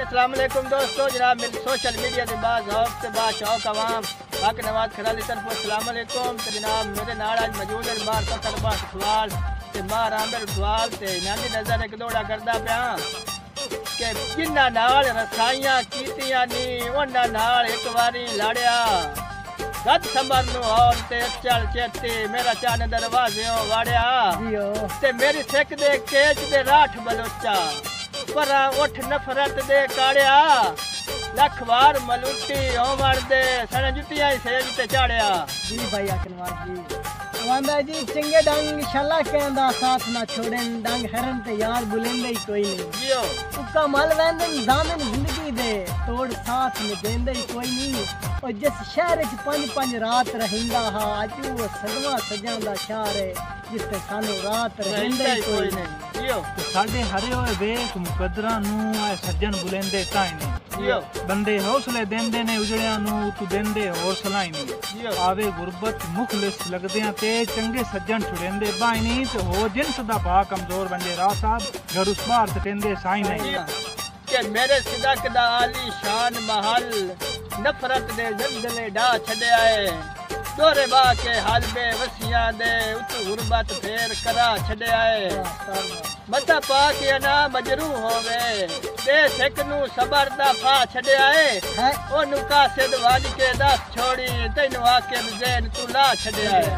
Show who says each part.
Speaker 1: अस्सलाम वालेकुम दोस्तों। जनाब मेरी सोशल मीडिया के बाद से बादशाह आवाम पाक नवाज खराली तरफ अस्सलाम वालेकुम। तो जनाब मेरे नाल आज मौजूद है मार तरबा सवाल ते मार आमिर सवाल ते नानी नजर एक दौड़ा करदा पिया कि जिन्ना नाल रसाइयां कीतियां नी उन्ना नाल एक बारी लड़िया गद संबर नु और ते चल चेती मेरा चान दरवाजे वाड़िया ते मेरी सिख दे केच दे राठ बलोचा पर उठ नफरत दे काड़िया लख वार मलूटी होमर दे सन जुतियां सेज ते चाड़िया।
Speaker 2: जी भाई अकनवार जी वांदा जी चंगे डंग शला कहंदा साथ ना छोड़न डंग हरन ते यार बुलेंदे ही कोई नहीं
Speaker 1: जियो
Speaker 2: उका मल वेंदन जामन जिंदगी दे तोड़ साथ में देंदे ही कोई नहीं और जिस शहर च पंज रात रहिंदा हा अज वो सदवा सजांदा शहर है जिस ते सानू रात रहिंदे ही कोई नहीं
Speaker 1: जियो
Speaker 3: साडे हरे होए वेख मुकदरा नू ए सज्जन बुलेंदे ताई नहीं
Speaker 1: जियो
Speaker 3: बंदे हौसले देंदे ने उजड़ियां नू तू देंदे हौसला ही नहीं
Speaker 1: जियो
Speaker 3: आवे गुरबत मुखलिस लगदियां ते चंगे सज्जन छुड़ेंदे बाई नहीं ते हो जिन्स दा भा कमजोर बंदे राह साहब घर उस बार सटेंदे साई नहीं
Speaker 1: के मेरे सिदक दा आली शान महल नफरत दे जंगले डा छड़े आए दोरे बा के हलबे वसियां दे उत गुरबत फेर करा छड़े आए मता पा के ना मजरू होवे ते सिख नु सबर दा फा छड़े आए ओनु कासिद वाज के दस छोड़ी तैनु आके जैन तू ला छड़े आए।